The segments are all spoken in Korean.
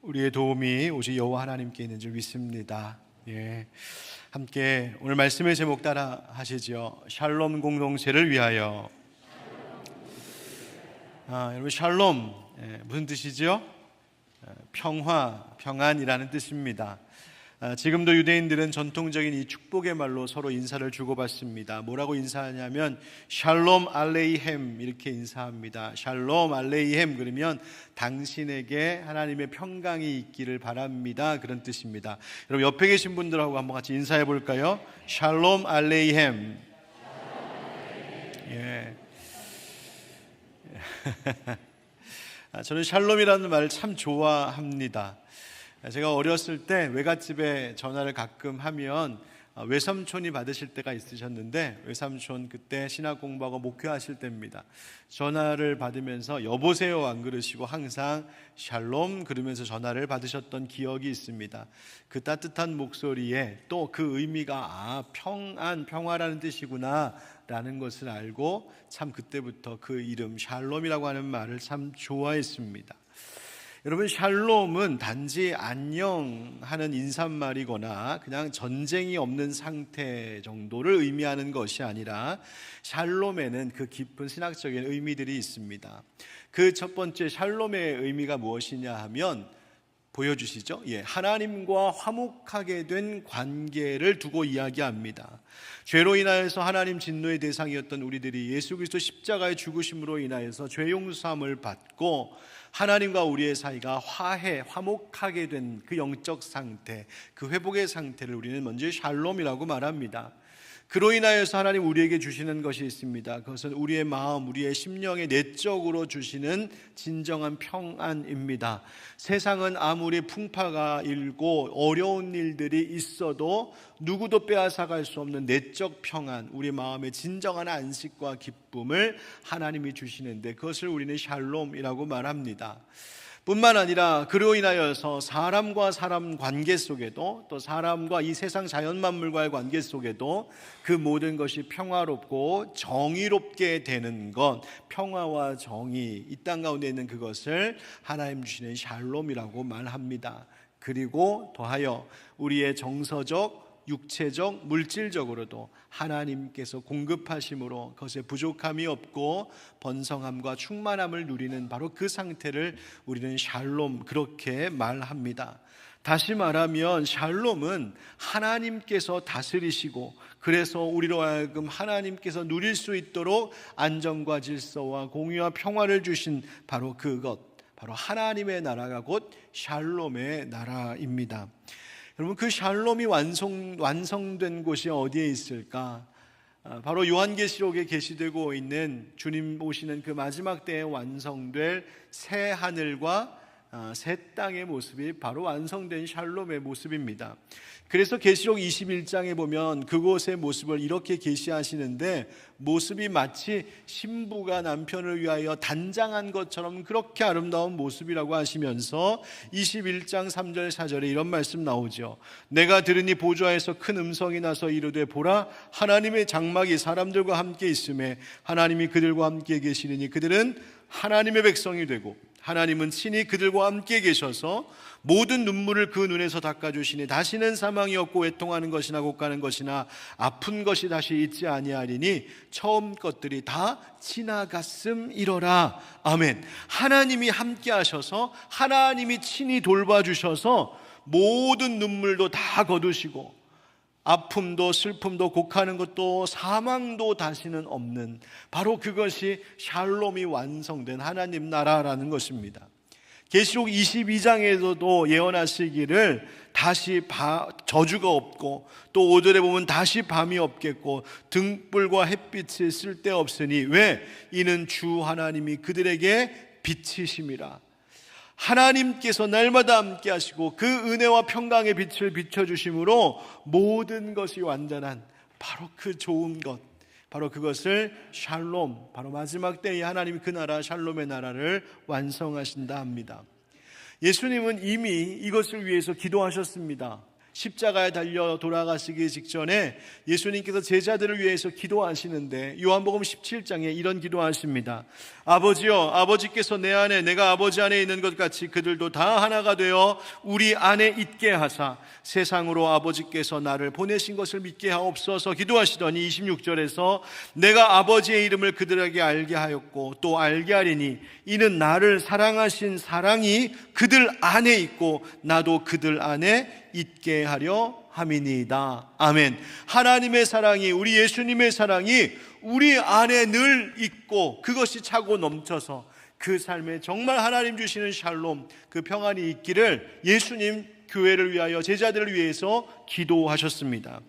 우리의 도움이 오직 여호와 하나님께 있는 줄 믿습니다. 함께 오늘 말씀의 제목 따라 하시죠. 샬롬 공동체를 위하여. 여러분, 샬롬 무슨 뜻이죠? 평화, 평안이라는 뜻입니다. 지금도 유대인들은 전통적인 이 축복의 말로 서로 인사를 주고받습니다. 뭐라고 인사하냐면 샬롬 알레이햄 이렇게 인사합니다. 샬롬 알레이햄 그러면 당신에게 하나님의 평강이 있기를 바랍니다, 그런 뜻입니다. 여러분, 옆에 계신 분들하고 한번 같이 인사해 볼까요? 샬롬 알레이햄. 저는 샬롬이라는 말을 참 좋아합니다. 제가 어렸을 때 외갓집에 전화를 가끔 하면 외삼촌이 받으실 때가 있으셨는데, 외삼촌 그때 신학 공부하고 목회하실 때입니다. 전화를 받으면서 여보세요 안 그러시고 항상 샬롬 그러면서 전화를 받으셨던 기억이 있습니다. 그 따뜻한 목소리에 또 그 의미가 평안, 평화라는 뜻이구나 라는 것을 알고 참 그때부터 그 이름 샬롬이라고 하는 말을 참 좋아했습니다. 여러분, 샬롬은 단지 안녕하는 인사말이거나 그냥 전쟁이 없는 상태 정도를 의미하는 것이 아니라 샬롬에는 그 깊은 신학적인 의미들이 있습니다. 그 첫 번째 샬롬의 의미가 무엇이냐 하면, 보여주시죠? 하나님과 화목하게 된 관계를 두고 이야기합니다. 죄로 인하여서 하나님 진노의 대상이었던 우리들이 예수 그리스도 십자가의 죽으심으로 인하여서 죄 용서함을 받고 하나님과 우리의 사이가 화목하게 된 그 영적 상태, 그 회복의 상태를 우리는 먼저 샬롬이라고 말합니다. 그로 인하여서 하나님 우리에게 주시는 것이 있습니다. 그것은 우리의 마음, 우리의 심령의 내적으로 주시는 진정한 평안입니다. 세상은 아무리 풍파가 일고 어려운 일들이 있어도 누구도 빼앗아갈 수 없는 내적 평안, 우리 마음의 진정한 안식과 기쁨을 하나님이 주시는데 그것을 우리는 샬롬이라고 말합니다. 뿐만 아니라 그로 인하여서 사람과 사람 관계 속에도, 또 사람과 이 세상 자연 만물과의 관계 속에도 그 모든 것이 평화롭고 정의롭게 되는 것, 평화와 정의, 이 땅 가운데 있는 그것을 하나님 주시는 샬롬이라고 말합니다. 그리고 더하여 우리의 정서적, 육체적, 물질적으로도 하나님께서 공급하심으로 그것에 부족함이 없고 번성함과 충만함을 누리는 바로 그 상태를 우리는 샬롬, 그렇게 말합니다. 다시 말하면 샬롬은 하나님께서 다스리시고, 그래서 우리로 하여금 하나님께서 누릴 수 있도록 안정과 질서와 공의와 평화를 주신 바로 그것, 바로 하나님의 나라가 곧 샬롬의 나라입니다. 여러분, 그 샬롬이 완성된 곳이 어디에 있을까? 바로 요한계시록에 게시되고 있는 주님 오시는 그 마지막 때에 완성될 새 하늘과 새 땅의 모습이 바로 완성된 샬롬의 모습입니다. 그래서 계시록 21장에 보면 그곳의 모습을 이렇게 계시하시는데, 모습이 마치 신부가 남편을 위하여 단장한 것처럼 그렇게 아름다운 모습이라고 하시면서 21장 3절 4절에 이런 말씀 나오죠. 내가 들으니 보좌에서 큰 음성이 나서 이르되, 보라, 하나님의 장막이 사람들과 함께 있음에 하나님이 그들과 함께 계시리니 그들은 하나님의 백성이 되고 하나님은 친히 그들과 함께 계셔서 모든 눈물을 그 눈에서 닦아주시니 다시는 사망이 없고 외통하는 것이나 곡가는 것이나 아픈 것이 다시 있지 아니하리니 처음 것들이 다 지나갔음이로라. 아멘. 하나님이 함께 하셔서, 하나님이 친히 돌봐주셔서 모든 눈물도 다 거두시고 아픔도 슬픔도 곡하는 것도 사망도 다시는 없는, 바로 그것이 샬롬이 완성된 하나님 나라라는 것입니다. 계시록 22장에서도 예언하시기를 다시 저주가 없고, 또 5절에 보면 다시 밤이 없겠고 등불과 햇빛이 쓸데없으니, 왜? 이는 주 하나님이 그들에게 빛이심이라. 하나님께서 날마다 함께 하시고 그 은혜와 평강의 빛을 비춰주심으로 모든 것이 완전한 바로 그 좋은 것, 바로 그것을 샬롬, 바로 마지막 때에 하나님이 그 나라 샬롬의 나라를 완성하신다 합니다. 예수님은 이미 이것을 위해서 기도하셨습니다. 십자가에 달려 돌아가시기 직전에 예수님께서 제자들을 위해서 기도하시는데 요한복음 17장에 이런 기도하십니다. 아버지여, 아버지께서 내 안에 내가 아버지 안에 있는 것 같이 그들도 다 하나가 되어 우리 안에 있게 하사 세상으로 아버지께서 나를 보내신 것을 믿게 하옵소서 기도하시더니 26절에서 내가 아버지의 이름을 그들에게 알게 하였고 또 알게 하리니 이는 나를 사랑하신 사랑이 그들 안에 있고 나도 그들 안에 있게 하려 함이니이다. 아멘. 하나님의 사랑이, 우리 예수님의 사랑이 우리 안에 늘 있고 그것이 차고 넘쳐서 그 삶에 정말 하나님 주시는 샬롬, 그 평안이 있기를 예수님 교회를 위하여, 제자들을 위해서 기도하셨습니다.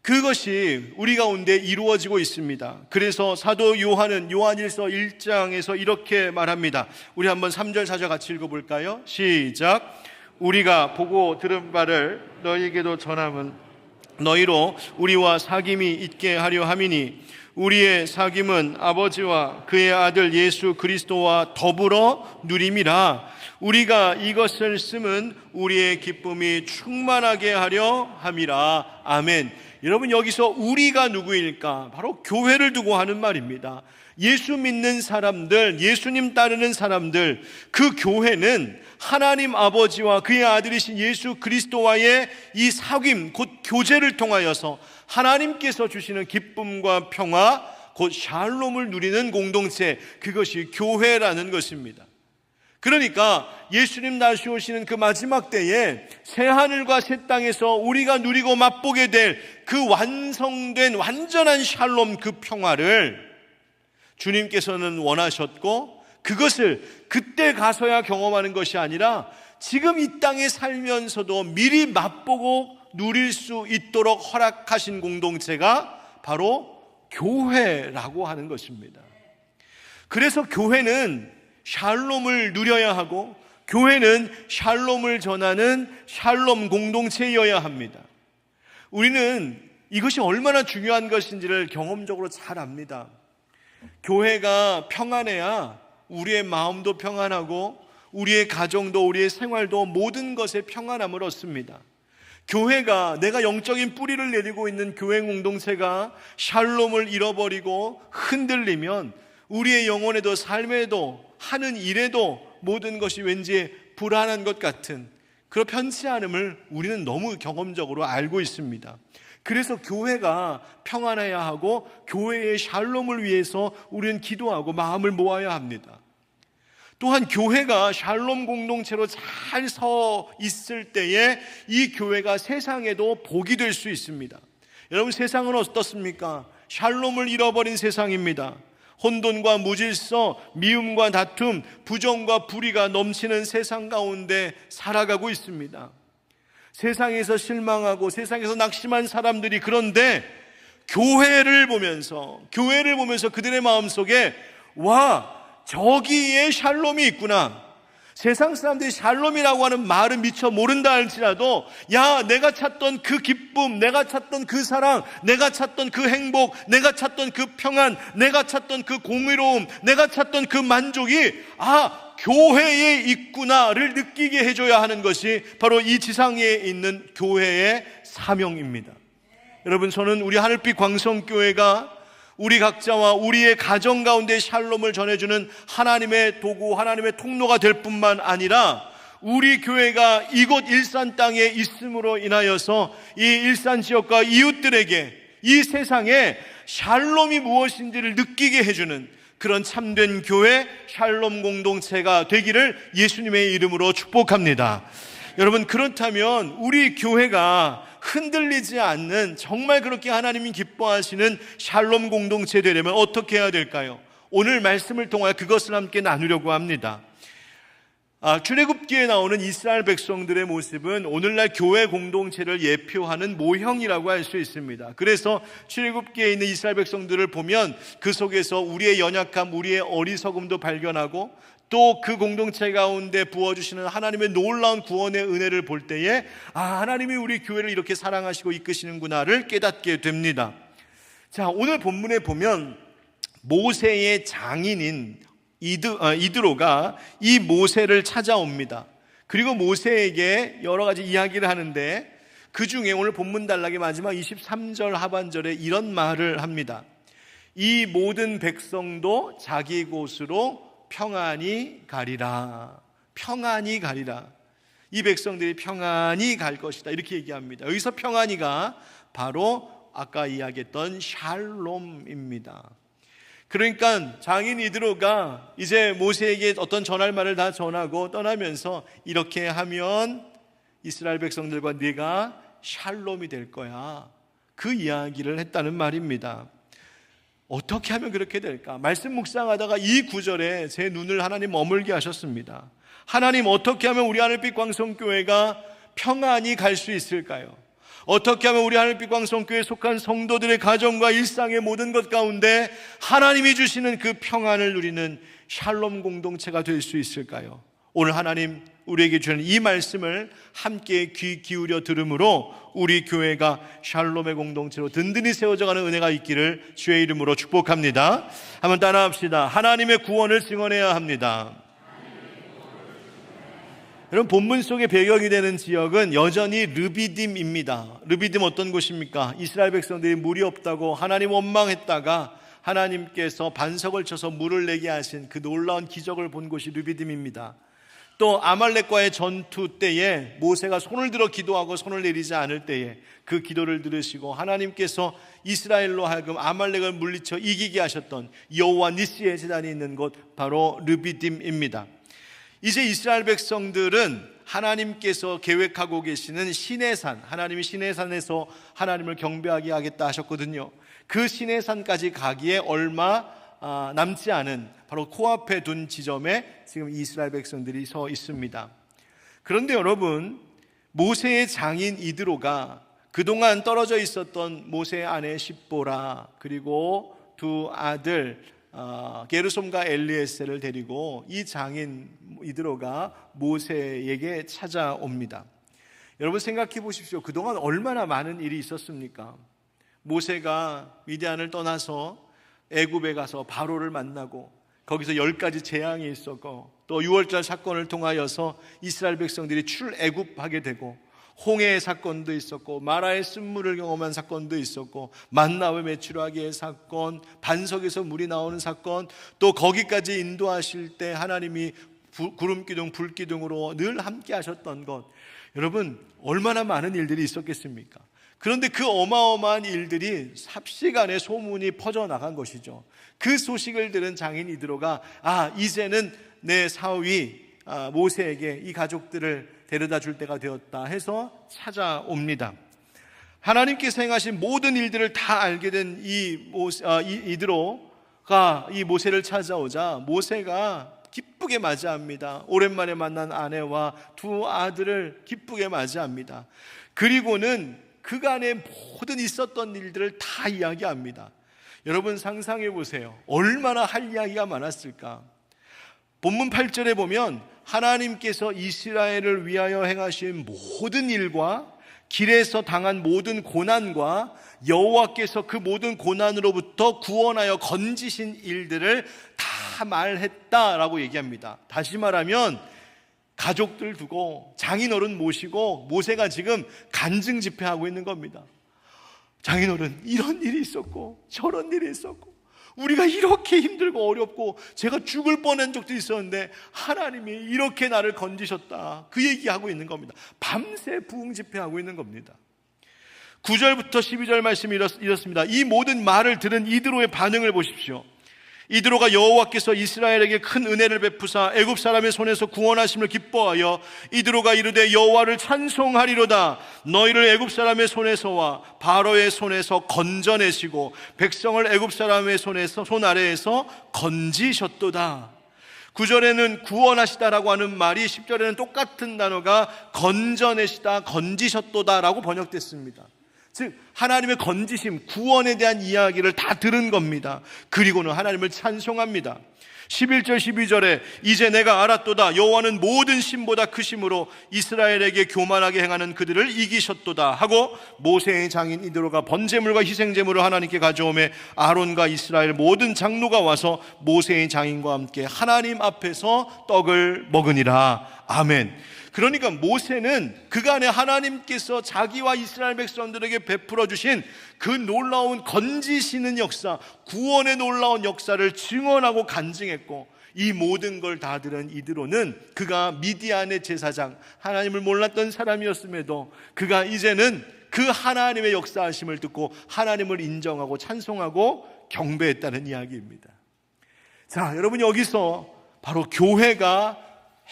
그것이 우리 가운데 이루어지고 있습니다. 그래서 사도 요한은 요한일서 1장에서 이렇게 말합니다. 우리 한번 3절 4절 같이 읽어볼까요? 시작. 우리가 보고 들은 바를 너희에게도 전함은 너희로 우리와 사귐이 있게 하려 함이니 우리의 사귐은 아버지와 그의 아들 예수 그리스도와 더불어 누림이라. 우리가 이것을 쓰면 우리의 기쁨이 충만하게 하려 함이라. 아멘. 여러분, 여기서 우리가 누구일까? 바로 교회를 두고 하는 말입니다. 예수 믿는 사람들, 예수님 따르는 사람들, 그 교회는 하나님 아버지와 그의 아들이신 예수 그리스도와의 이 사귐, 곧 교제를 통하여서 하나님께서 주시는 기쁨과 평화, 곧 샬롬을 누리는 공동체, 그것이 교회라는 것입니다. 그러니까 예수님 다시 오시는 그 마지막 때에 새하늘과 새 땅에서 우리가 누리고 맛보게 될 그 완성된 완전한 샬롬, 그 평화를 주님께서는 원하셨고, 그것을 그때 가서야 경험하는 것이 아니라 지금 이 땅에 살면서도 미리 맛보고 누릴 수 있도록 허락하신 공동체가 바로 교회라고 하는 것입니다. 그래서 교회는 샬롬을 누려야 하고, 교회는 샬롬을 전하는 샬롬 공동체여야 합니다. 우리는 이것이 얼마나 중요한 것인지를 경험적으로 잘 압니다. 교회가 평안해야 우리의 마음도 평안하고 우리의 가정도, 우리의 생활도 모든 것에 평안함을 얻습니다. 교회가, 내가 영적인 뿌리를 내리고 있는 교회 공동체가 샬롬을 잃어버리고 흔들리면 우리의 영혼에도 삶에도 하는 일에도 모든 것이 왠지 불안한 것 같은 그런 편치 않음을 우리는 너무 경험적으로 알고 있습니다. 그래서 교회가 평안해야 하고 교회의 샬롬을 위해서 우리는 기도하고 마음을 모아야 합니다. 또한 교회가 샬롬 공동체로 잘 서 있을 때에 이 교회가 세상에도 복이 될 수 있습니다. 여러분, 세상은 어떻습니까? 샬롬을 잃어버린 세상입니다. 혼돈과 무질서, 미움과 다툼, 부정과 불의가 넘치는 세상 가운데 살아가고 있습니다. 세상에서 실망하고 세상에서 낙심한 사람들이, 그런데 교회를 보면서 그들의 마음속에 와, 저기에 샬롬이 있구나. 세상 사람들이 샬롬이라고 하는 말을 미처 모른다 할지라도, 야, 내가 찾던 그 기쁨, 내가 찾던 그 사랑, 내가 찾던 그 행복, 내가 찾던 그 평안, 내가 찾던 그 공의로움, 내가 찾던 그 만족이 교회에 있구나를 느끼게 해줘야 하는 것이 바로 이 지상에 있는 교회의 사명입니다. 여러분, 저는 우리 하늘빛 광성교회가 우리 각자와 우리의 가정 가운데 샬롬을 전해주는 하나님의 도구, 하나님의 통로가 될 뿐만 아니라 우리 교회가 이곳 일산 땅에 있음으로 인하여서 이 일산 지역과 이웃들에게 이 세상에 샬롬이 무엇인지를 느끼게 해주는 그런 참된 교회, 샬롬 공동체가 되기를 예수님의 이름으로 축복합니다. 여러분, 그렇다면 우리 교회가 흔들리지 않는, 정말 그렇게 하나님이 기뻐하시는 샬롬 공동체 되려면 어떻게 해야 될까요? 오늘 말씀을 통하여 그것을 함께 나누려고 합니다. 출애굽기에 나오는 이스라엘 백성들의 모습은 오늘날 교회 공동체를 예표하는 모형이라고 할 수 있습니다. 그래서 출애굽기에 있는 이스라엘 백성들을 보면 그 속에서 우리의 연약함, 우리의 어리석음도 발견하고, 또 그 공동체 가운데 부어주시는 하나님의 놀라운 구원의 은혜를 볼 때에 하나님이 우리 교회를 이렇게 사랑하시고 이끄시는구나를 깨닫게 됩니다. 자, 오늘 본문에 보면 모세의 장인인 이드로가 이 모세를 찾아옵니다. 그리고 모세에게 여러 가지 이야기를 하는데 그 중에 오늘 본문 단락의 마지막 23절 하반절에 이런 말을 합니다. 이 모든 백성도 자기 곳으로 평안히 가리라. 평안히 가리라. 이 백성들이 평안히 갈 것이다, 이렇게 얘기합니다. 여기서 평안히가 바로 아까 이야기했던 샬롬입니다. 그러니까 장인 이드로가 이제 모세에게 어떤 전할 말을 다 전하고 떠나면서 이렇게 하면 이스라엘 백성들과 네가 샬롬이 될 거야, 그 이야기를 했다는 말입니다. 어떻게 하면 그렇게 될까? 말씀 묵상하다가 이 구절에 제 눈을 하나님 머물게 하셨습니다. 하나님, 어떻게 하면 우리 하늘빛 광성교회가 평안히 갈 수 있을까요? 어떻게 하면 우리 하늘빛 광성교회에 속한 성도들의 가정과 일상의 모든 것 가운데 하나님이 주시는 그 평안을 누리는 샬롬 공동체가 될 수 있을까요? 오늘 하나님 우리에게 주는 이 말씀을 함께 귀 기울여 들음으로 우리 교회가 샬롬의 공동체로 든든히 세워져가는 은혜가 있기를 주의 이름으로 축복합니다. 한번 따라합시다. 하나님의 구원을 증언해야 합니다. 여러분, 본문 속의 배경이 되는 지역은 여전히 르비딤입니다. 르비딤 어떤 곳입니까? 이스라엘 백성들이 물이 없다고 하나님 원망했다가 하나님께서 반석을 쳐서 물을 내게 하신 그 놀라운 기적을 본 곳이 르비딤입니다. 또 아말렉과의 전투 때에 모세가 손을 들어 기도하고 손을 내리지 않을 때에 그 기도를 들으시고 하나님께서 이스라엘로 하여금 아말렉을 물리쳐 이기게 하셨던 여호와 니시의 제단이 있는 곳, 바로 르비딤입니다. 이제 이스라엘 백성들은 하나님께서 계획하고 계시는 시내산, 하나님이 시내산에서 하나님을 경배하게 하겠다 하셨거든요. 그 시내산까지 가기에 얼마 남지 않은 바로 코앞에 둔 지점에 지금 이스라엘 백성들이 서 있습니다. 그런데 여러분, 모세의 장인 이드로가 그동안 떨어져 있었던 모세의 아내 십보라, 그리고 두 아들 게르솜과 엘리에셀을 데리고 이 장인 이드로가 모세에게 찾아옵니다. 여러분, 생각해 보십시오. 그동안 얼마나 많은 일이 있었습니까? 모세가 미디안을 떠나서 애굽에 가서 바로를 만나고 거기서 10가지 재앙이 있었고, 또 6월절 사건을 통하여서 이스라엘 백성들이 출애굽하게 되고, 홍해의 사건도 있었고, 마라의 쓴물을 경험한 사건도 있었고, 만나와 메추라기의 사건, 반석에서 물이 나오는 사건, 또 거기까지 인도하실 때 하나님이 구름기둥 불기둥으로 늘 함께 하셨던 것, 여러분 얼마나 많은 일들이 있었겠습니까? 그런데 그 어마어마한 일들이 삽시간에 소문이 퍼져나간 것이죠. 그 소식을 들은 장인 이드로가 이제는 내 사위 모세에게 이 가족들을 데려다 줄 때가 되었다 해서 찾아옵니다. 하나님께서 행하신 모든 일들을 다 알게 된 이드로가 이 모세를 찾아오자 모세가 기쁘게 맞이합니다. 오랜만에 만난 아내와 두 아들을 기쁘게 맞이합니다. 그리고는 그간의 모든 있었던 일들을 다 이야기합니다. 여러분, 상상해 보세요. 얼마나 할 이야기가 많았을까? 본문 8절에 보면 하나님께서 이스라엘을 위하여 행하신 모든 일과 길에서 당한 모든 고난과 여호와께서 그 모든 고난으로부터 구원하여 건지신 일들을 다 말했다라고 얘기합니다. 다시 말하면 가족들 두고 장인어른 모시고 모세가 지금 간증 집회하고 있는 겁니다. 장인어른, 이런 일이 있었고 저런 일이 있었고 우리가 이렇게 힘들고 어렵고 제가 죽을 뻔한 적도 있었는데 하나님이 이렇게 나를 건지셨다, 그 얘기하고 있는 겁니다. 밤새 부흥 집회하고 있는 겁니다. 9절부터 12절 말씀이 이렇습니다. 이 모든 말을 들은 이드로의 반응을 보십시오. 이드로가 여호와께서 이스라엘에게 큰 은혜를 베푸사 애굽 사람의 손에서 구원하심을 기뻐하여 이드로가 이르되 여호와를 찬송하리로다. 너희를 애굽 사람의 손에서와 바로의 손에서 건져내시고 백성을 애굽 사람의 손 아래에서 건지셨도다. 9절에는 구원하시다라고 하는 말이 10절에는 똑같은 단어가 건져내시다, 건지셨도다라고 번역됐습니다. 즉 하나님의 건지심, 구원에 대한 이야기를 다 들은 겁니다. 그리고는 하나님을 찬송합니다. 11절 12절에 이제 내가 알았도다. 여호와는 모든 신보다 크심으로 이스라엘에게 교만하게 행하는 그들을 이기셨도다 하고 모세의 장인 이드로가 번제물과 희생제물을 하나님께 가져오매 아론과 이스라엘 모든 장로가 와서 모세의 장인과 함께 하나님 앞에서 떡을 먹으니라. 아멘. 그러니까 모세는 그간에 하나님께서 자기와 이스라엘 백성들에게 베풀어 주신 그 놀라운 건지시는 역사, 구원의 놀라운 역사를 증언하고 간증했고, 이 모든 걸 다 들은 이드로는 그가 미디안의 제사장, 하나님을 몰랐던 사람이었음에도 그가 이제는 그 하나님의 역사하심을 듣고 하나님을 인정하고 찬송하고 경배했다는 이야기입니다. 자, 여러분, 여기서 바로 교회가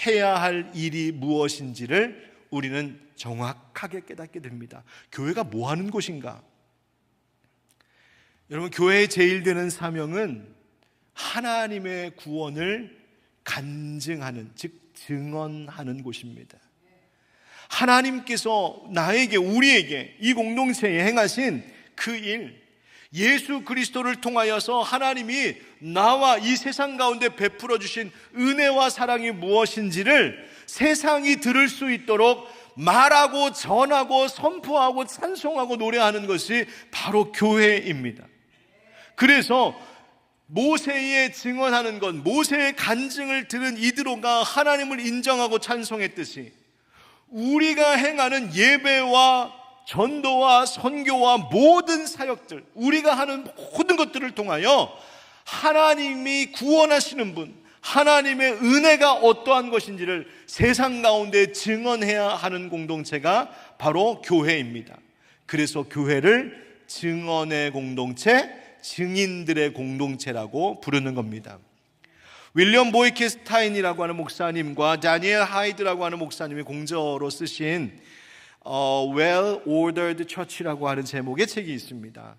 해야 할 일이 무엇인지를 우리는 정확하게 깨닫게 됩니다. 교회가 뭐 하는 곳인가? 여러분, 교회의 제일 되는 사명은 하나님의 구원을 간증하는, 즉 증언하는 곳입니다. 하나님께서 나에게, 우리에게, 이 공동체에 행하신 그 일, 예수 그리스도를 통하여서 하나님이 나와 이 세상 가운데 베풀어 주신 은혜와 사랑이 무엇인지를 세상이 들을 수 있도록 말하고 전하고 선포하고 찬송하고 노래하는 것이 바로 교회입니다. 그래서 모세의 증언하는 것, 모세의 간증을 들은 이드로가 하나님을 인정하고 찬송했듯이 우리가 행하는 예배와 전도와 선교와 모든 사역들, 우리가 하는 모든 것들을 통하여 하나님이 구원하시는 분, 하나님의 은혜가 어떠한 것인지를 세상 가운데 증언해야 하는 공동체가 바로 교회입니다. 그래서 교회를 증언의 공동체, 증인들의 공동체라고 부르는 겁니다. 윌리엄 보이케스타인이라고 하는 목사님과 다니엘 하이드라고 하는 목사님이 공저로 쓰신 Well Ordered Church라고 하는 제목의 책이 있습니다.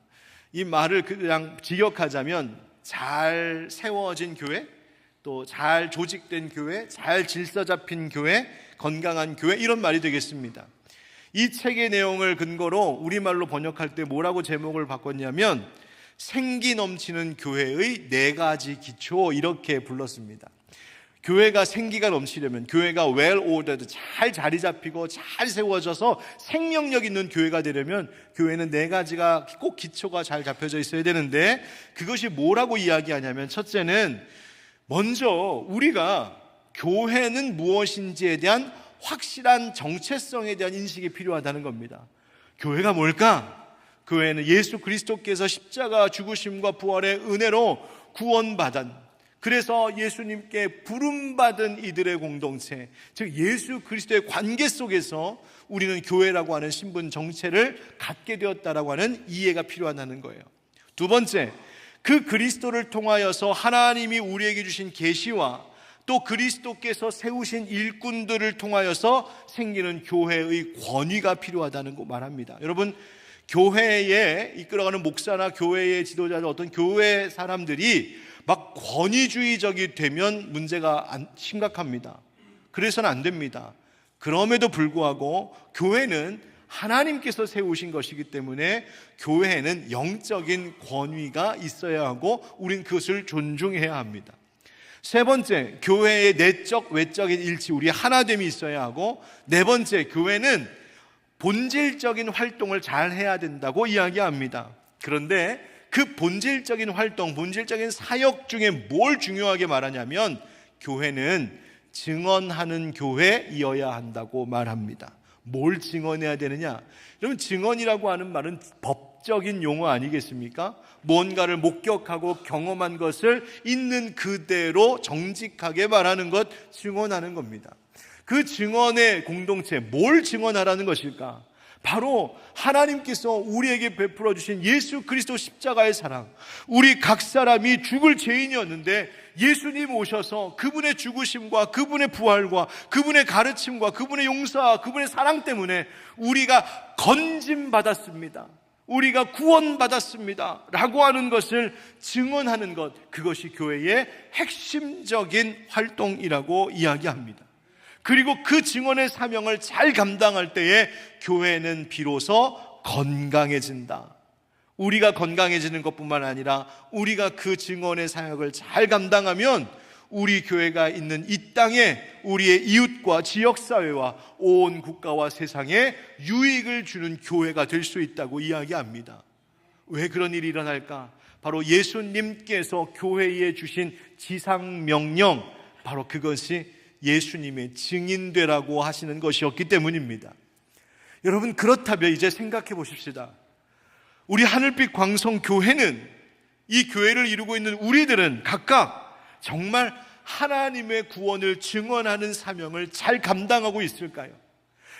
이 말을 그냥 직역하자면 잘 세워진 교회, 또 잘 조직된 교회, 잘 질서 잡힌 교회, 건강한 교회, 이런 말이 되겠습니다. 이 책의 내용을 근거로 우리말로 번역할 때 뭐라고 제목을 바꿨냐면 생기 넘치는 교회의 4가지 기초, 이렇게 불렀습니다. 교회가 생기가 넘치려면, 교회가 well ordered, 잘 자리 잡히고 잘 세워져서 생명력 있는 교회가 되려면 교회는 4가지가 꼭 기초가 잘 잡혀져 있어야 되는데, 그것이 뭐라고 이야기하냐면, 첫째는 먼저 우리가 교회는 무엇인지에 대한 확실한 정체성에 대한 인식이 필요하다는 겁니다. 교회가 뭘까? 교회는 예수 그리스도께서 십자가 죽으심과 부활의 은혜로 구원받은, 그래서 예수님께 부름받은 이들의 공동체, 즉 예수 그리스도의 관계 속에서 우리는 교회라고 하는 신분 정체를 갖게 되었다라고 하는 이해가 필요하다는 거예요. 두 번째, 그 그리스도를 통하여서 하나님이 우리에게 주신 계시와 또 그리스도께서 세우신 일꾼들을 통하여서 생기는 교회의 권위가 필요하다는 거 말합니다. 여러분, 교회에 이끌어가는 목사나 교회의 지도자들, 어떤 교회 사람들이 막 권위주의적이 되면 문제가 심각합니다. 그래서는 안 됩니다. 그럼에도 불구하고 교회는 하나님께서 세우신 것이기 때문에 교회에는 영적인 권위가 있어야 하고 우린 그것을 존중해야 합니다. 세 번째, 교회의 내적 외적인 일치, 우리 하나됨이 있어야 하고, 네 번째, 교회는 본질적인 활동을 잘 해야 된다고 이야기합니다. 그런데 그 본질적인 활동, 본질적인 사역 중에 뭘 중요하게 말하냐면 교회는 증언하는 교회이어야 한다고 말합니다. 뭘 증언해야 되느냐? 여러분, 증언이라고 하는 말은 법적인 용어 아니겠습니까? 뭔가를 목격하고 경험한 것을 있는 그대로 정직하게 말하는 것, 증언하는 겁니다. 그 증언의 공동체, 뭘 증언하라는 것일까? 바로 하나님께서 우리에게 베풀어 주신 예수 그리스도 십자가의 사랑, 우리 각 사람이 죽을 죄인이었는데 예수님 오셔서 그분의 죽으심과 그분의 부활과 그분의 가르침과 그분의 용서와 그분의 사랑 때문에 우리가 건짐받았습니다, 우리가 구원받았습니다 라고 하는 것을 증언하는 것, 그것이 교회의 핵심적인 활동이라고 이야기합니다. 그리고 그 증언의 사명을 잘 감당할 때에 교회는 비로소 건강해진다. 우리가 건강해지는 것뿐만 아니라 우리가 그 증언의 사역을 잘 감당하면 우리 교회가 있는 이 땅에 우리의 이웃과 지역사회와 온 국가와 세상에 유익을 주는 교회가 될 수 있다고 이야기합니다. 왜 그런 일이 일어날까? 바로 예수님께서 교회에 주신 지상명령, 바로 그것이 예수님의 증인되라고 하시는 것이었기 때문입니다. 여러분, 그렇다면 이제 생각해 보십시다. 우리 하늘빛 광성교회는, 이 교회를 이루고 있는 우리들은 각각 정말 하나님의 구원을 증언하는 사명을 잘 감당하고 있을까요?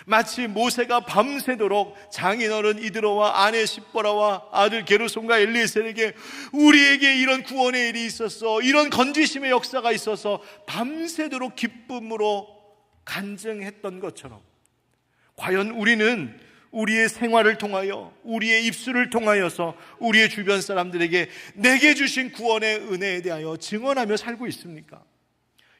마치 모세가 밤새도록 장인어른 이드로와 아내 십보라와 아들 게르손과 엘리에셀에게 우리에게 이런 구원의 일이 있었어, 이런 건지심의 역사가 있어서 밤새도록 기쁨으로 간증했던 것처럼, 과연 우리는 우리의 생활을 통하여, 우리의 입술을 통하여서 우리의 주변 사람들에게 내게 주신 구원의 은혜에 대하여 증언하며 살고 있습니까?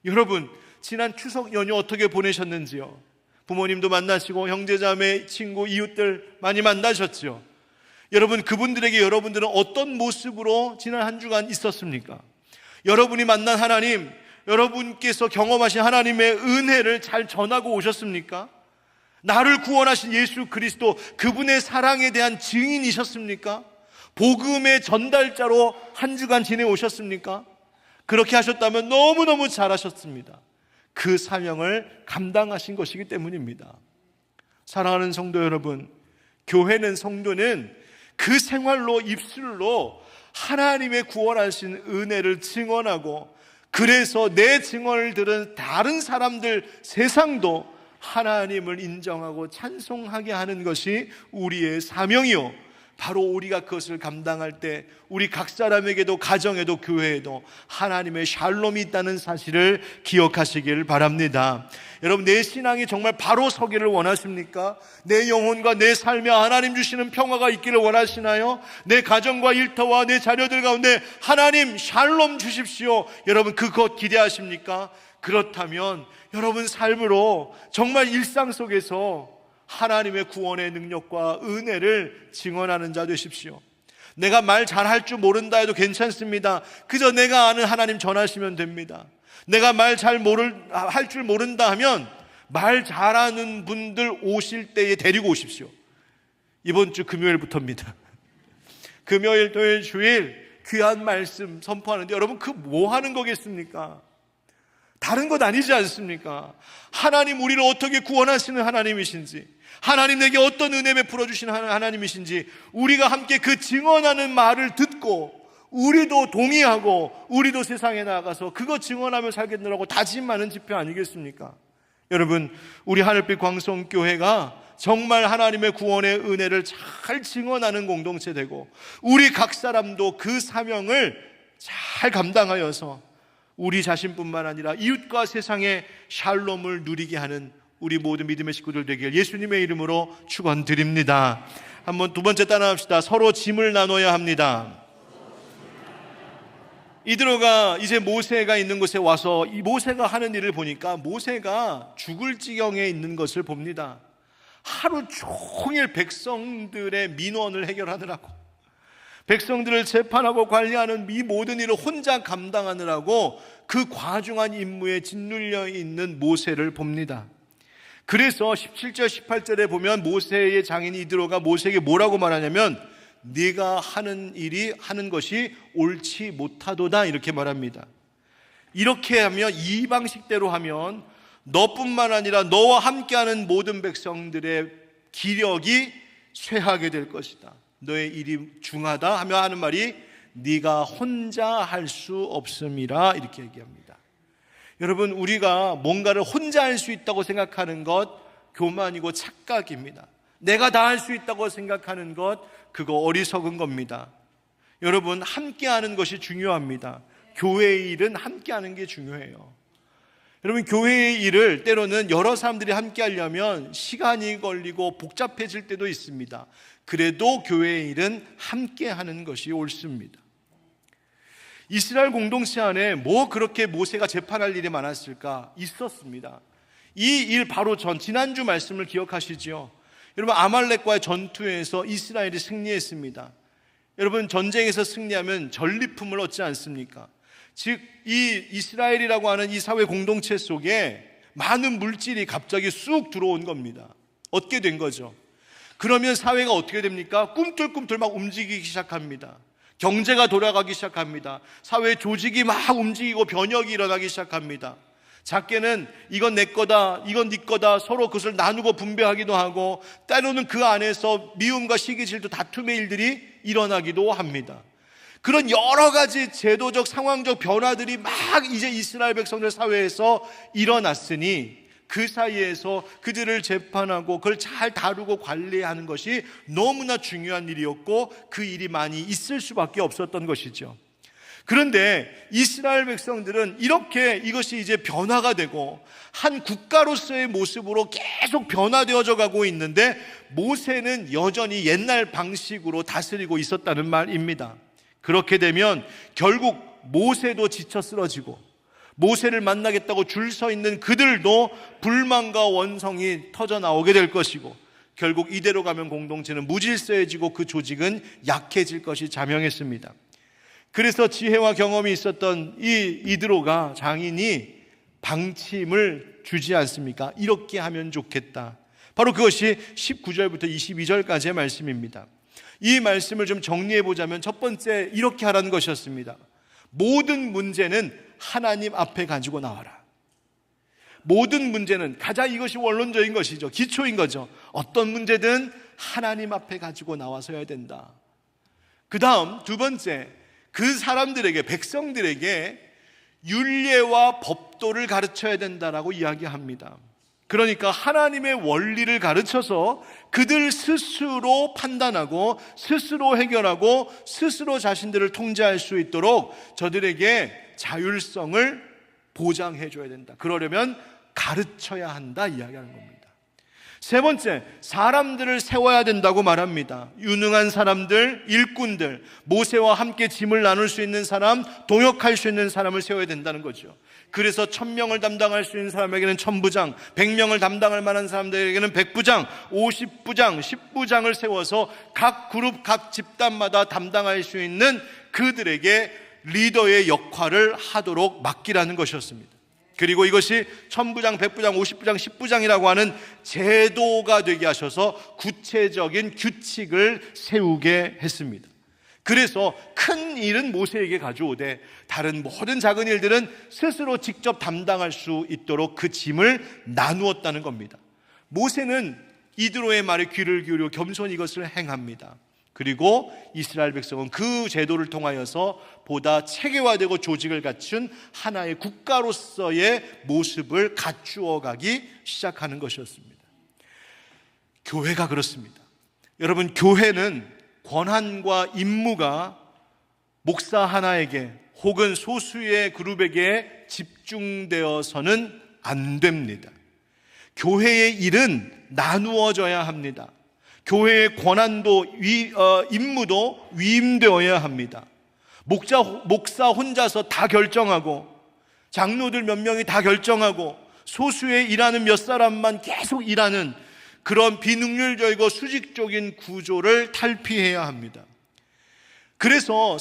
여러분, 지난 추석 연휴 어떻게 보내셨는지요? 부모님도 만나시고 형제자매, 친구, 이웃들 많이 만나셨죠? 여러분, 그분들에게 여러분들은 어떤 모습으로 지난 한 주간 있었습니까? 여러분이 만난 하나님, 여러분께서 경험하신 하나님의 은혜를 잘 전하고 오셨습니까? 나를 구원하신 예수 그리스도, 그분의 사랑에 대한 증인이셨습니까? 복음의 전달자로 한 주간 지내오셨습니까? 그렇게 하셨다면 너무너무 잘하셨습니다. 그 사명을 감당하신 것이기 때문입니다. 사랑하는 성도 여러분, 교회는, 성도는 그 생활로, 입술로 하나님의 구원하신 은혜를 증언하고, 그래서 내 증언을 들은 다른 사람들, 세상도 하나님을 인정하고 찬송하게 하는 것이 우리의 사명이요, 바로 우리가 그것을 감당할 때 우리 각 사람에게도, 가정에도, 교회에도 하나님의 샬롬이 있다는 사실을 기억하시길 바랍니다. 여러분, 내 신앙이 정말 바로 서기를 원하십니까? 내 영혼과 내 삶에 하나님 주시는 평화가 있기를 원하시나요? 내 가정과 일터와 내 자녀들 가운데 하나님 샬롬 주십시오. 여러분, 그것 기대하십니까? 그렇다면 여러분 삶으로 정말 일상 속에서 하나님의 구원의 능력과 은혜를 증언하는 자 되십시오. 내가 말 잘할 줄 모른다 해도 괜찮습니다. 그저 내가 아는 하나님 전하시면 됩니다. 내가 말 할 줄 모른다 하면 말 잘하는 분들 오실 때에 데리고 오십시오. 이번 주 금요일부터입니다. 금요일, 토요일, 주일 귀한 말씀 선포하는데 여러분, 그 뭐 하는 거겠습니까? 다른 것 아니지 않습니까? 하나님 우리를 어떻게 구원하시는 하나님이신지, 하나님 내게 어떤 은혜 베풀어 주시는 하나님이신지 우리가 함께 그 증언하는 말을 듣고 우리도 동의하고 우리도 세상에 나가서 그거 증언하며 살겠느라고 다짐하는 집회 아니겠습니까? 여러분, 우리 하늘빛 광성교회가 정말 하나님의 구원의 은혜를 잘 증언하는 공동체 되고, 우리 각 사람도 그 사명을 잘 감당하여서 우리 자신뿐만 아니라 이웃과 세상의 샬롬을 누리게 하는 우리 모든 믿음의 식구들 되길 예수님의 이름으로 축원드립니다. 한번 두 번째 따라합시다. 서로 짐을 나눠야 합니다. 이드로가 이제 모세가 있는 곳에 와서 이 모세가 하는 일을 보니까 모세가 죽을 지경에 있는 것을 봅니다. 하루 종일 백성들의 민원을 해결하느라고, 백성들을 재판하고 관리하는 이 모든 일을 혼자 감당하느라고 그 과중한 임무에 짓눌려 있는 모세를 봅니다. 그래서 17절 18절에 보면 모세의 장인 이드로가 모세에게 뭐라고 말하냐면 네가 하는 일이 하는 것이 옳지 못하도다 이렇게 말합니다. 이렇게 하면, 이 방식대로 하면 너뿐만 아니라 너와 함께하는 모든 백성들의 기력이 쇠하게 될 것이다. 너의 일이 중하다 하며 하는 말이 네가 혼자 할 수 없음이라 이렇게 얘기합니다. 여러분, 우리가 뭔가를 혼자 할 수 있다고 생각하는 것 교만이고 착각입니다. 내가 다 할 수 있다고 생각하는 것, 그거 어리석은 겁니다. 여러분, 함께하는 것이 중요합니다. 교회의 일은 함께하는 게 중요해요. 여러분, 교회의 일을 때로는 여러 사람들이 함께하려면 시간이 걸리고 복잡해질 때도 있습니다. 그래도 교회의 일은 함께하는 것이 옳습니다. 이스라엘 공동체 안에 뭐 그렇게 모세가 재판할 일이 많았을까? 있었습니다. 이 일 바로 지난주 말씀을 기억하시죠? 여러분, 아말렉과의 전투에서 이스라엘이 승리했습니다. 여러분, 전쟁에서 승리하면 전리품을 얻지 않습니까? 즉, 이 이스라엘이라고 하는 이 사회 공동체 속에 많은 물질이 갑자기 쑥 들어온 겁니다. 얻게 된 거죠. 그러면 사회가 어떻게 됩니까? 꿈틀꿈틀 막 움직이기 시작합니다. 경제가 돌아가기 시작합니다. 사회 조직이 막 움직이고 변혁이 일어나기 시작합니다. 작게는 이건 내 거다, 이건 네 거다, 서로 그것을 나누고 분배하기도 하고, 때로는 그 안에서 미움과 시기질도 다툼의 일들이 일어나기도 합니다. 그런 여러 가지 제도적 상황적 변화들이 막 이제 이스라엘 백성들 사회에서 일어났으니 그 사이에서 그들을 재판하고 그걸 잘 다루고 관리하는 것이 너무나 중요한 일이었고, 그 일이 많이 있을 수밖에 없었던 것이죠. 그런데 이스라엘 백성들은 이렇게 이것이 이제 변화가 되고 한 국가로서의 모습으로 계속 변화되어져 가고 있는데, 모세는 여전히 옛날 방식으로 다스리고 있었다는 말입니다. 그렇게 되면 결국 모세도 지쳐 쓰러지고, 모세를 만나겠다고 줄 서 있는 그들도 불만과 원성이 터져 나오게 될 것이고, 결국 이대로 가면 공동체는 무질서해지고 그 조직은 약해질 것이 자명했습니다. 그래서 지혜와 경험이 있었던 이 이드로가 장인이 방침을 주지 않습니까? 이렇게 하면 좋겠다. 바로 그것이 19절부터 22절까지의 말씀입니다. 이 말씀을 좀 정리해 보자면, 첫 번째 이렇게 하라는 것이었습니다. 모든 문제는 하나님 앞에 가지고 나와라. 모든 문제는, 가장 이것이 원론적인 것이죠. 기초인 거죠. 어떤 문제든 하나님 앞에 가지고 나와서야 된다. 그 다음 두 번째, 그 사람들에게, 백성들에게 율례와 법도를 가르쳐야 된다라고 이야기합니다. 그러니까 하나님의 원리를 가르쳐서 그들 스스로 판단하고 스스로 해결하고 스스로 자신들을 통제할 수 있도록 저들에게 자율성을 보장해 줘야 된다. 그러려면 가르쳐야 한다 이야기하는 겁니다. 세 번째, 사람들을 세워야 된다고 말합니다. 유능한 사람들, 일꾼들, 모세와 함께 짐을 나눌 수 있는 사람, 동역할 수 있는 사람을 세워야 된다는 거죠. 그래서 1000명을 담당할 수 있는 사람에게는 1000부장, 100명을 담당할 만한 사람들에게는 100부장, 50부장, 10부장을 세워서 각 그룹, 각 집단마다 담당할 수 있는 그들에게 리더의 역할을 하도록 맡기라는 것이었습니다. 그리고 이것이 1000부장, 100부장, 50부장, 10부장이라고 하는 제도가 되게 하셔서 구체적인 규칙을 세우게 했습니다. 그래서 큰 일은 모세에게 가져오되 다른 모든 작은 일들은 스스로 직접 담당할 수 있도록 그 짐을 나누었다는 겁니다. 모세는 이드로의 말에 귀를 기울여 겸손히 이것을 행합니다. 그리고 이스라엘 백성은 그 제도를 통하여서 보다 체계화되고 조직을 갖춘 하나의 국가로서의 모습을 갖추어 가기 시작하는 것이었습니다. 교회가 그렇습니다. 여러분, 교회는 권한과 임무가 목사 하나에게 혹은 소수의 그룹에게 집중되어서는 안 됩니다. 교회의 일은 나누어져야 합니다. 교회의 권한도 임무도 위임되어야 합니다. 목사 혼자서 다 결정하고, 장로들 몇 명이 다 결정하고, 소수의 일하는 몇 사람만 계속 일하는 그런 비능률적이고 수직적인 구조를 탈피해야 합니다. 그래서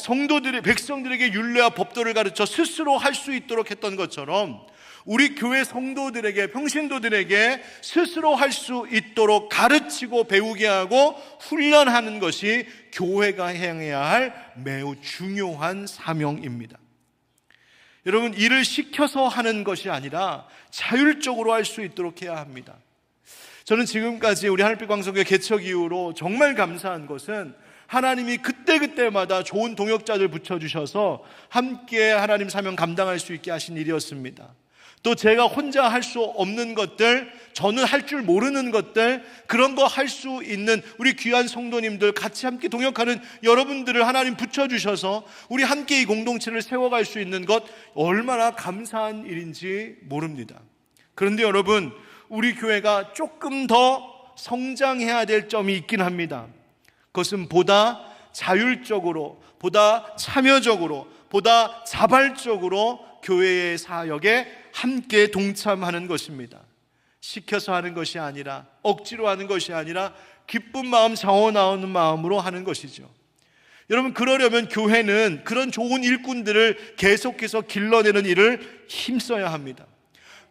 백성들에게 율례와 법도를 가르쳐 스스로 할 수 있도록 했던 것처럼, 우리 교회 성도들에게, 평신도들에게 스스로 할 수 있도록 가르치고 배우게 하고 훈련하는 것이 교회가 행해야 할 매우 중요한 사명입니다. 여러분, 일을 시켜서 하는 것이 아니라 자율적으로 할 수 있도록 해야 합니다. 저는 지금까지 우리 하늘빛 광성교회 개척 이후로 정말 감사한 것은, 하나님이 그때그때마다 좋은 동역자들 붙여주셔서 함께 하나님 사명 감당할 수 있게 하신 일이었습니다. 또 제가 혼자 할 수 없는 것들, 저는 할 줄 모르는 것들, 그런 거 할 수 있는 우리 귀한 성도님들, 같이 함께 동역하는 여러분들을 하나님 붙여주셔서 우리 함께 이 공동체를 세워갈 수 있는 것, 얼마나 감사한 일인지 모릅니다. 그런데 여러분, 우리 교회가 조금 더 성장해야 될 점이 있긴 합니다. 그것은 보다 자율적으로, 보다 참여적으로, 보다 자발적으로 교회의 사역에 함께 동참하는 것입니다. 시켜서 하는 것이 아니라, 억지로 하는 것이 아니라 기쁜 마음, 자원 나오는 마음으로 하는 것이죠. 여러분, 그러려면 교회는 그런 좋은 일꾼들을 계속해서 길러내는 일을 힘써야 합니다.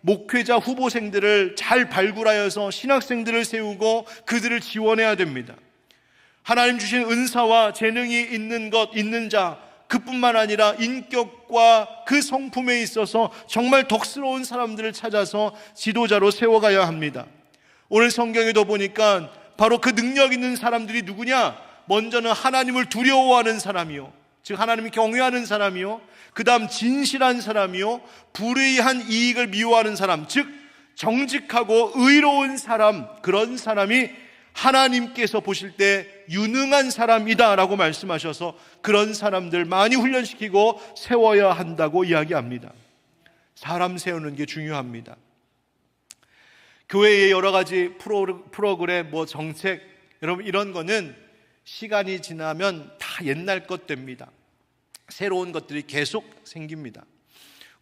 목회자 후보생들을 잘 발굴하여서 신학생들을 세우고 그들을 지원해야 됩니다. 하나님 주신 은사와 재능이 있는 자, 그뿐만 아니라 인격과 그 성품에 있어서 정말 덕스러운 사람들을 찾아서 지도자로 세워가야 합니다. 오늘 성경에도 보니까 바로 그 능력 있는 사람들이 누구냐? 먼저는 하나님을 두려워하는 사람이요, 즉 하나님을 경외하는 사람이요, 그 다음 진실한 사람이요, 불의한 이익을 미워하는 사람, 즉 정직하고 의로운 사람, 그런 사람이 하나님께서 보실 때 유능한 사람이다 라고 말씀하셔서 그런 사람들 많이 훈련시키고 세워야 한다고 이야기합니다. 사람 세우는 게 중요합니다. 교회의 여러 가지 프로그램, 정책, 여러분 이런 거는 시간이 지나면 다 옛날 것 됩니다. 새로운 것들이 계속 생깁니다.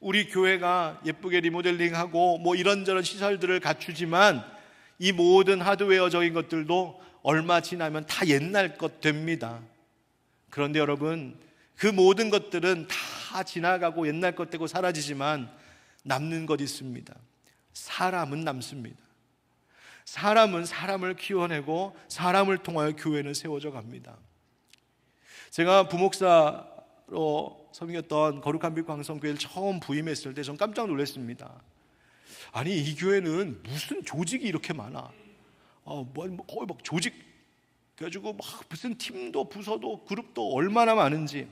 우리 교회가 예쁘게 리모델링하고 이런저런 시설들을 갖추지만 이 모든 하드웨어적인 것들도 얼마 지나면 다 옛날 것 됩니다. 그런데 여러분, 그 모든 것들은 다 지나가고 옛날 것 되고 사라지지만 남는 것 있습니다. 사람은 남습니다. 사람은 사람을 키워내고 사람을 통하여 교회는 세워져 갑니다. 제가 부목사로 섬겼던 거룩한 빛 광성교회를 처음 부임했을 때 전 깜짝 놀랐습니다. 아니, 이 교회는 무슨 조직이 이렇게 많아? 거의 막 조직 그래가지고 막 무슨 팀도 부서도 그룹도 얼마나 많은지,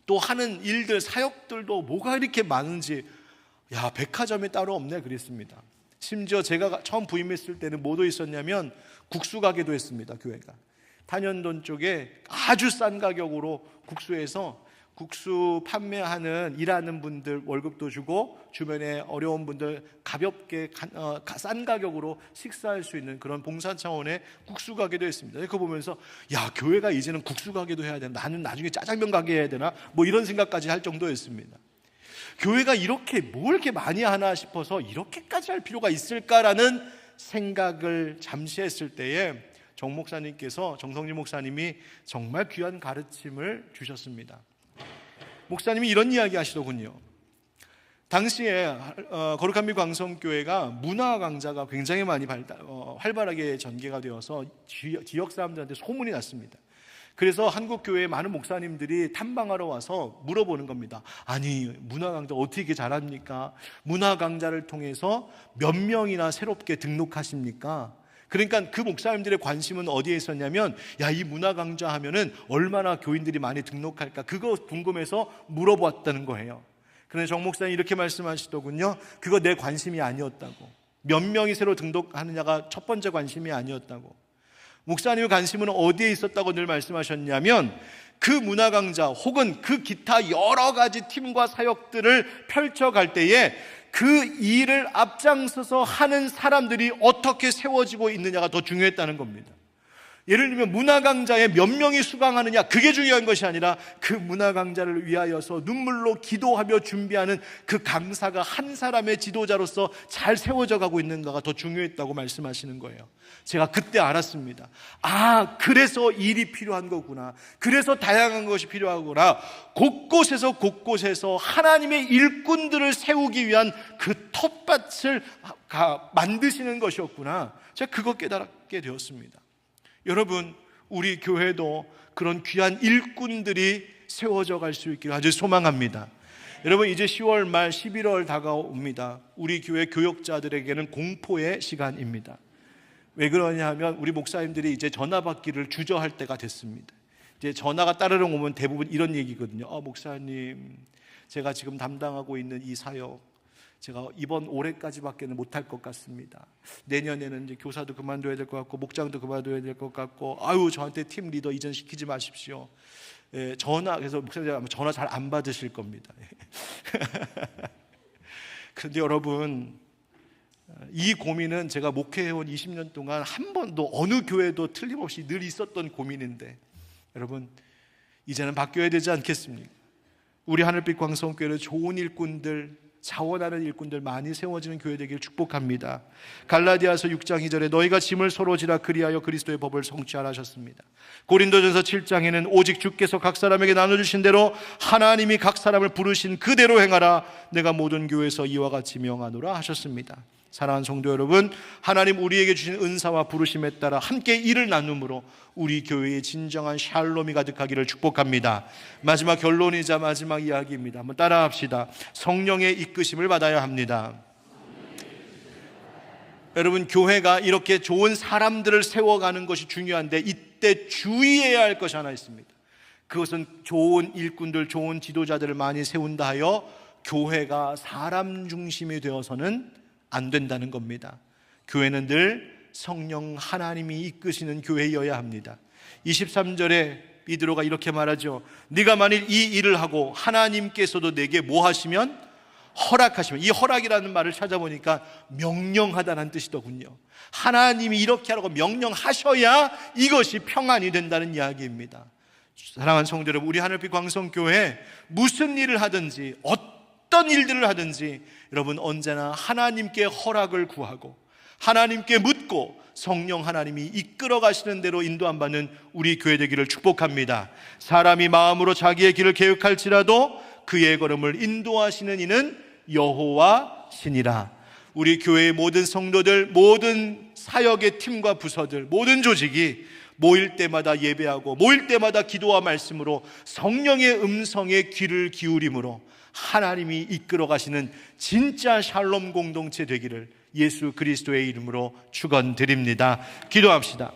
또 하는 일들 사역들도 뭐가 이렇게 많은지, 야, 백화점이 따로 없네 그랬습니다. 심지어 제가 처음 부임했을 때는 뭐도 있었냐면 국수 가게도 했습니다. 교회가 탄현동 쪽에 아주 싼 가격으로 국수에서 국수 판매하는 일하는 분들 월급도 주고 주변에 어려운 분들 가볍게 싼 가격으로 식사할 수 있는 그런 봉사 차원의 국수 가게도 했습니다. 그거 보면서 야, 교회가 이제는 국수 가게도 해야 되나? 나는 나중에 짜장면 가게 해야 되나? 이런 생각까지 할 정도였습니다. 교회가 이렇게 뭘 이렇게 많이 하나 싶어서 이렇게까지 할 필요가 있을까라는 생각을 잠시 했을 때에 정성진 목사님이 정말 귀한 가르침을 주셨습니다. 목사님이 이런 이야기 하시더군요. 당시에 거룩한 빛 광성교회가 문화 강좌가 굉장히 많이 활발하게 전개가 되어서 지역 사람들한테 소문이 났습니다. 그래서 한국 교회의 많은 목사님들이 탐방하러 와서 물어보는 겁니다. 아니, 문화 강좌 어떻게 잘합니까? 문화 강좌를 통해서 몇 명이나 새롭게 등록하십니까? 그러니까 그 목사님들의 관심은 어디에 있었냐면, 야, 이 문화 강좌 하면은 얼마나 교인들이 많이 등록할까, 그거 궁금해서 물어봤다는 거예요. 그런데 정 목사님이 이렇게 말씀하시더군요. 그거 내 관심이 아니었다고. 몇 명이 새로 등록하느냐가 첫 번째 관심이 아니었다고. 목사님의 관심은 어디에 있었다고 늘 말씀하셨냐면, 그 문화 강좌 혹은 그 기타 여러 가지 팀과 사역들을 펼쳐갈 때에 그 일을 앞장서서 하는 사람들이 어떻게 세워지고 있느냐가 더 중요했다는 겁니다. 예를 들면 문화 강좌에 몇 명이 수강하느냐, 그게 중요한 것이 아니라 그 문화 강좌를 위하여서 눈물로 기도하며 준비하는 그 강사가 한 사람의 지도자로서 잘 세워져 가고 있는가가 더 중요했다고 말씀하시는 거예요. 제가 그때 알았습니다. 아, 그래서 일이 필요한 거구나. 그래서 다양한 것이 필요하구나. 곳곳에서 하나님의 일꾼들을 세우기 위한 그 텃밭을 만드시는 것이었구나. 제가 그거 깨닫게 되었습니다. 여러분, 우리 교회도 그런 귀한 일꾼들이 세워져 갈 수 있기를 아주 소망합니다. 여러분, 이제 10월 말 11월 다가옵니다. 우리 교회 교역자들에게는 공포의 시간입니다. 왜 그러냐 하면 우리 목사님들이 이제 전화 받기를 주저할 때가 됐습니다. 이제 전화가 따르릉 오면 대부분 이런 얘기거든요. 목사님, 제가 지금 담당하고 있는 이 사역, 제가 이번 올해까지밖에는 못할 것 같습니다. 내년에는 이제 교사도 그만둬야 될 것 같고 목장도 그만둬야 될 것 같고, 저한테 팀 리더 이전 시키지 마십시오. 그래서 목사님 아마 전화 잘 안 받으실 겁니다. 그런데 여러분, 이 고민은 제가 목회해온 20년 동안 한 번도 어느 교회도 틀림없이 늘 있었던 고민인데, 여러분, 이제는 바뀌어야 되지 않겠습니까? 우리 하늘빛 광성교회는 좋은 일꾼들, 자원하는 일꾼들 많이 세워지는 교회 되기를 축복합니다. 갈라디아서 6장 2절에 너희가 짐을 서로 지라 그리하여 그리스도의 법을 성취하라 하셨습니다. 고린도전서 7장에는 오직 주께서 각 사람에게 나눠주신 대로 하나님이 각 사람을 부르신 그대로 행하라. 내가 모든 교회에서 이와 같이 명하노라 하셨습니다. 사랑하는 성도 여러분, 하나님 우리에게 주신 은사와 부르심에 따라 함께 일을 나눔으로 우리 교회의 진정한 샬롬이 가득하기를 축복합니다. 마지막 결론이자 마지막 이야기입니다. 한번 따라합시다. 성령의 이끄심을 받아야 합니다. 여러분, 교회가 이렇게 좋은 사람들을 세워가는 것이 중요한데 이때 주의해야 할 것이 하나 있습니다. 그것은 좋은 일꾼들, 좋은 지도자들을 많이 세운다 하여 교회가 사람 중심이 되어서는 안 된다는 겁니다. 교회는 늘 성령 하나님이 이끄시는 교회여야 합니다. 23절에 베드로가 이렇게 말하죠. 네가 만일 이 일을 하고 하나님께서도 내게 뭐 하시면? 허락하시면. 이 허락이라는 말을 찾아보니까 명령하다는 뜻이더군요. 하나님이 이렇게 하라고 명령하셔야 이것이 평안이 된다는 이야기입니다. 사랑하는 성도 여러분, 우리 하늘빛 광성교회 무슨 일을 하든지 어떤 일들을 하든지 여러분 언제나 하나님께 허락을 구하고 하나님께 묻고 성령 하나님이 이끌어 가시는 대로 인도 안 받는 우리 교회 되기를 축복합니다. 사람이 마음으로 자기의 길을 계획할지라도 그의 걸음을 인도하시는 이는 여호와시니라. 우리 교회의 모든 성도들, 모든 사역의 팀과 부서들, 모든 조직이 모일 때마다 예배하고 모일 때마다 기도와 말씀으로 성령의 음성에 귀를 기울임으로 하나님이 이끌어 가시는 진짜 샬롬 공동체 되기를 예수 그리스도의 이름으로 축원드립니다. 기도합시다.